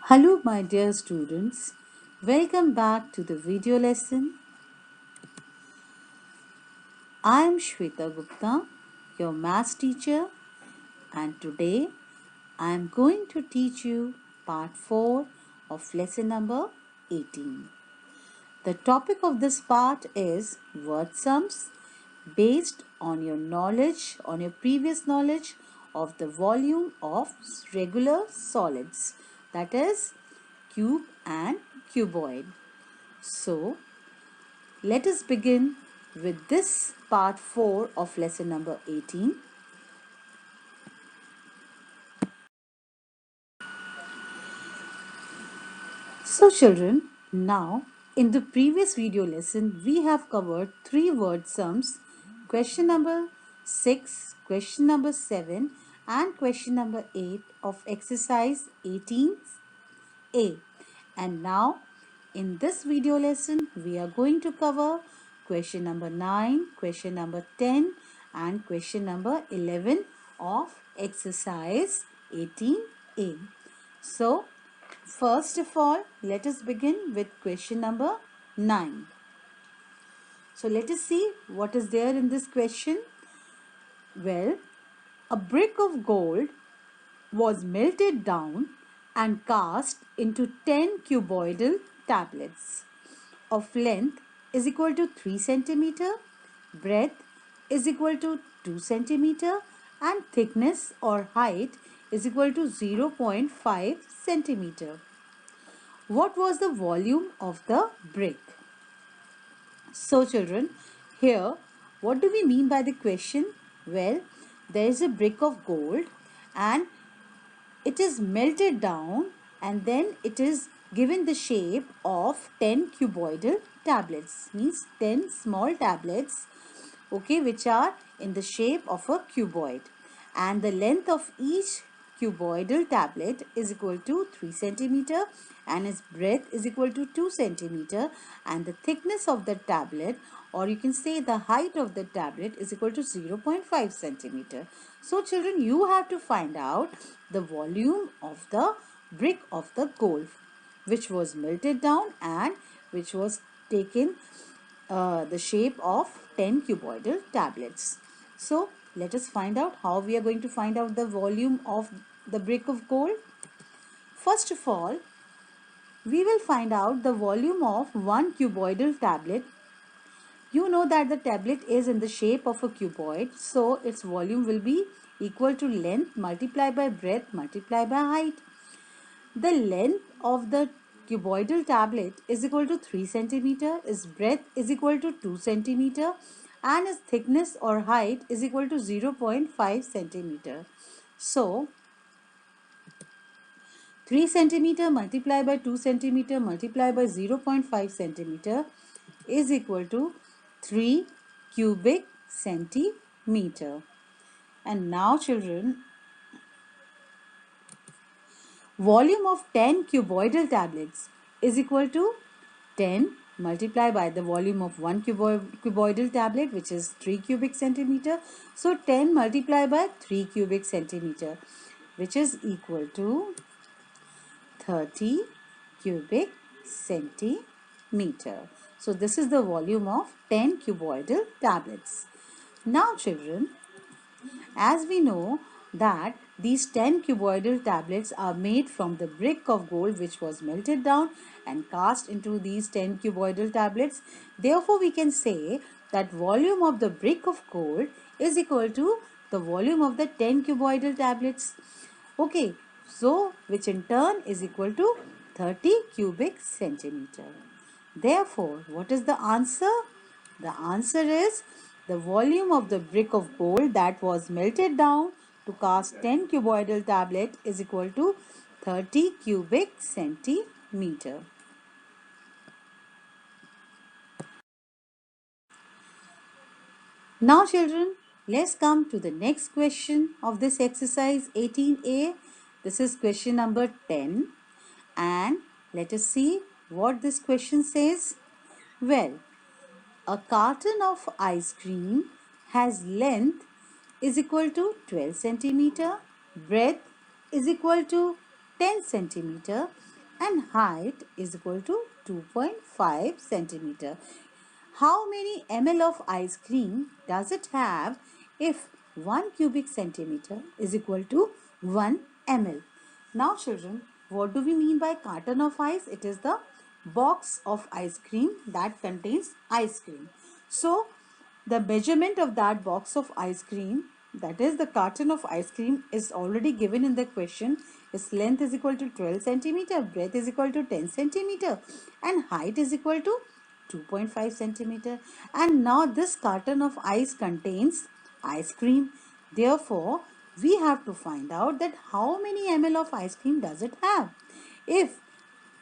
Hello, my dear students. Welcome back to the video lesson. I am Shweta Gupta, your maths teacher, and today I am going to teach you part 4 of lesson number 18. The topic of this part is word sums based on your knowledge, on your previous knowledge of the volume of regular solids, that is cube and cuboid. So, let us begin with this part 4 of lesson number 18. So, children, now in the previous video lesson, we have covered three word sums: question number 6, question number 7, and question number 8 of exercise 18A. And now, in this video lesson, we are going to cover question number 9, question number 10, and question number 11 of exercise 18A. So, first of all, let us begin with question number 9. So, let us see what is there in this question. Well, a brick of gold was melted down and cast into 10 cuboidal tablets of length is equal to 3 centimeter, breadth is equal to 2 centimeter, and thickness or height is equal to 0.5 centimeter. What was the volume of the brick? So children, here what do we mean by the question? Well, there is a brick of gold and it is melted down and then it is given the shape of 10 cuboidal tablets, means 10 small tablets, okay, which are in the shape of a cuboid, and the length of each cuboidal tablet is equal to 3 centimeter and its breadth is equal to 2 centimeter, and the thickness of the tablet, or you can say the height of the tablet, is equal to 0.5 centimeter. So children, you have to find out the volume of the brick of the gold which was melted down and which was taken the shape of 10 cuboidal tablets. So let us find out how we are going to find out the volume of the brick of gold. First of all, we will find out the volume of one cuboidal tablet. You know that the tablet is in the shape of a cuboid, so its volume will be equal to length multiplied by breadth multiplied by height. The length of the cuboidal tablet is equal to 3 centimeter, its breadth is equal to 2 centimeter, and its thickness or height is equal to 0.5 centimeter. So, 3 centimeter multiplied by 2 centimeter multiplied by 0.5 centimeter is equal to 3 cubic centimeter. And now children, volume of 10 cuboidal tablets is equal to 10 multiplied by the volume of one cuboidal tablet, which is 3 cubic centimeter. So 10 multiplied by 3 cubic centimeter, which is equal to 30 cubic centimeter. So this is the volume of 10 cuboidal tablets. Now children, as we know that these 10 cuboidal tablets are made from the brick of gold which was melted down and cast into these 10 cuboidal tablets. Therefore, we can say that volume of the brick of gold is equal to the volume of the 10 cuboidal tablets. Okay, so which in turn is equal to 30 cubic centimeter. Therefore, what is the answer? The answer is the volume of the brick of gold that was melted down to cast 10 cuboidal tablet is equal to 30 cubic centimeter. Now children, let's come to the next question of this exercise 18A. This is question number 10, and let us see what this question says. Well, a carton of ice cream has length is equal to 12 centimeter, breadth is equal to 10 centimeter, and height is equal to 2.5 centimeter. How many ml of ice cream does it have if 1 cubic centimeter is equal to 1 ml? Now children, what do we mean by carton of ice? It is the box of ice cream that contains ice cream. So the measurement of that box of ice cream, that is the carton of ice cream, is already given in the question. Its length is equal to 12 centimeter, breadth is equal to 10 centimeter and height is equal to 2.5 centimeter. And now this carton of ice contains ice cream. Therefore, we have to find out that how many ml of ice cream does it have. If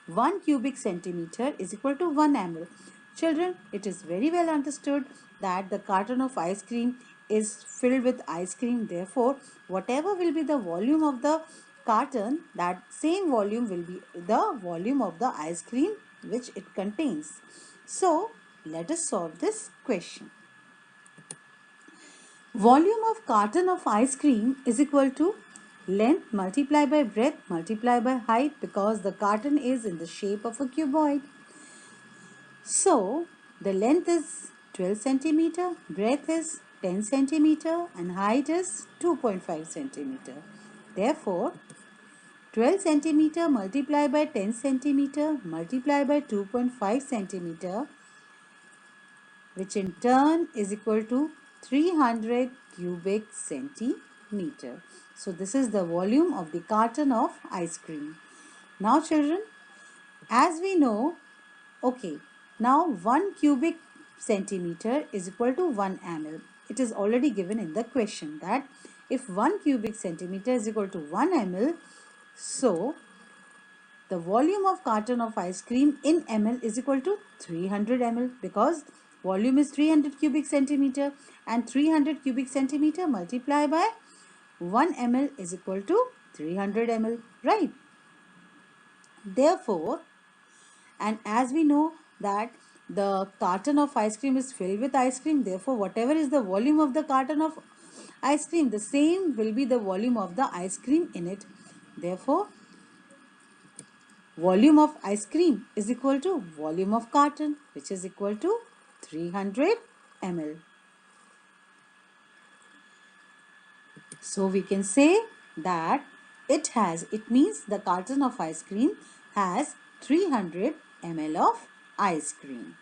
1 cubic centimeter is equal to 1 ml. Children, it is very well understood that the carton of ice cream is filled with ice cream. Therefore, whatever will be the volume of the carton, that same volume will be the volume of the ice cream which it contains. So, let us solve this question. Volume of carton of ice cream is equal to length multiplied by breadth multiplied by height, because the carton is in the shape of a cuboid. So the length is 12 centimeter, breadth is 10 centimeter and height is 2.5 centimeter. Therefore, 12 centimeter multiplied by 10 centimeter multiplied by 2.5 centimeter, which in turn is equal to 300 cubic centimeter. So this is the volume of the carton of ice cream. Now children, as we know, okay, now 1 cubic centimeter is equal to 1 ml. It is already given in the question that if 1 cubic centimeter is equal to 1 ml, so the volume of carton of ice cream in ml is equal to 300 ml, because volume is 300 cubic centimeter and 300 cubic centimeter multiplied by 1 ml is equal to 300 ml, right? Therefore, and as we know that the carton of ice cream is filled with ice cream, therefore whatever is the volume of the carton of ice cream, the same will be the volume of the ice cream in it. Therefore, volume of ice cream is equal to volume of carton, which is equal to 300 ml. So we can say that it means the carton of ice cream has 300 ml of ice cream.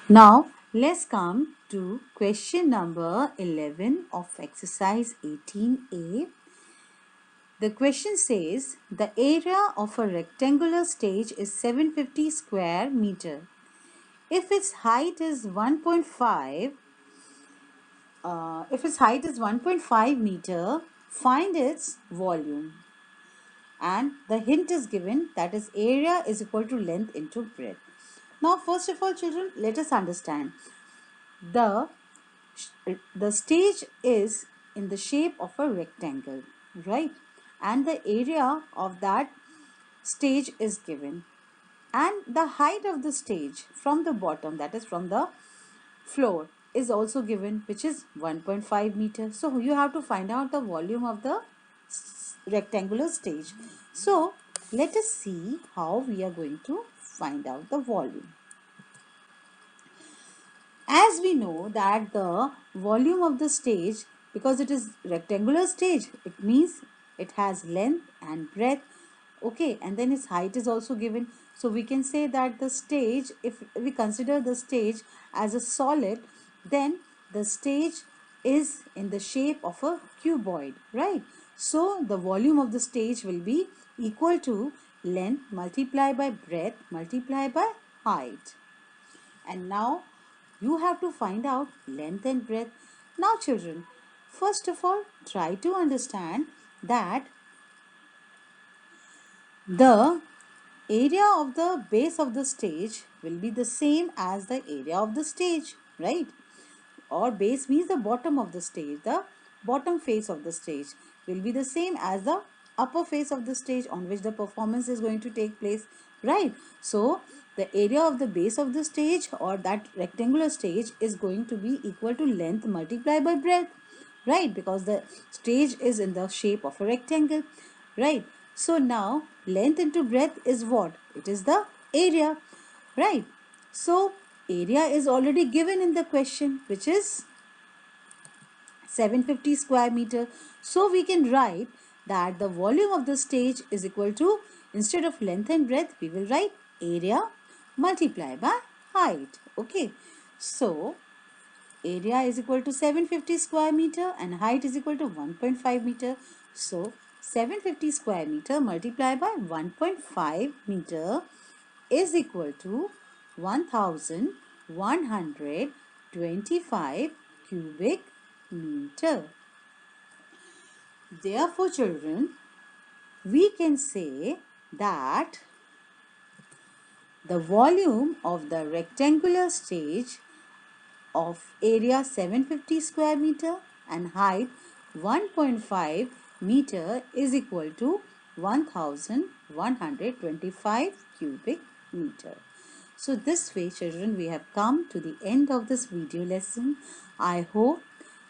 Now, let's come to question number 11 of exercise 18A. The question says, the area of a rectangular stage is 750 square meter. If its height is 1.5 meter, find its volume. And the hint is given, that is area is equal to length into breadth. Now, first of all, children, let us understand. The stage is in the shape of a rectangle, right? And the area of that stage is given. And the height of the stage from the bottom, that is from the floor, is also given, which is 1.5 meters. So you have to find out the volume of the rectangular stage. So let us see how we are going to find out the volume. As we know that the volume of the stage, because it is rectangular stage, it means it has length and breadth, okay, and then its height is also given. So we can say that the stage, if we consider the stage as a solid, then the stage is in the shape of a cuboid, right? So the volume of the stage will be equal to length multiplied by breadth multiplied by height. And now you have to find out length and breadth. Now children, first of all, try to understand that the area of the base of the stage will be the same as the area of the stage, right? Or base means the bottom of the stage. The bottom face of the stage will be the same as the upper face of the stage on which the performance is going to take place, right? So the area of the base of the stage or that rectangular stage is going to be equal to length multiplied by breadth. right? Because the stage is in the shape of a rectangle, right? So now length into breadth is what? It is the area, right? So area is already given in the question, which is 750 square meter. So we can write that the volume of the stage is equal to, instead of length and breadth, we will write area multiplied by height. Okay. So area is equal to 750 square meter and height is equal to 1.5 meter. So 750 square meter multiplied by 1.5 meter is equal to 1125 cubic meter. Therefore, children, we can say that the volume of the rectangular stage of area 750 square meter and height 1.5 meter is equal to 1125 cubic meter. So this way, children, we have come to the end of this video lesson. I hope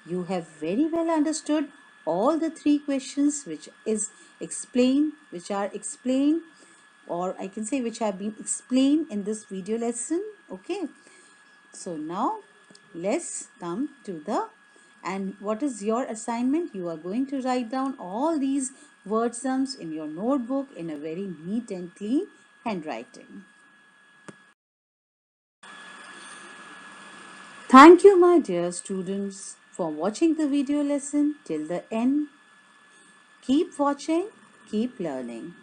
you have very well understood all the three questions which are explained, or I can say which have been explained in this video lesson. Okay. So now let's come to the, and what is your assignment? You are going to write down all these word sums in your notebook in a very neat and clean handwriting. Thank you, my dear students, for watching the video lesson till the end. Keep watching, keep learning.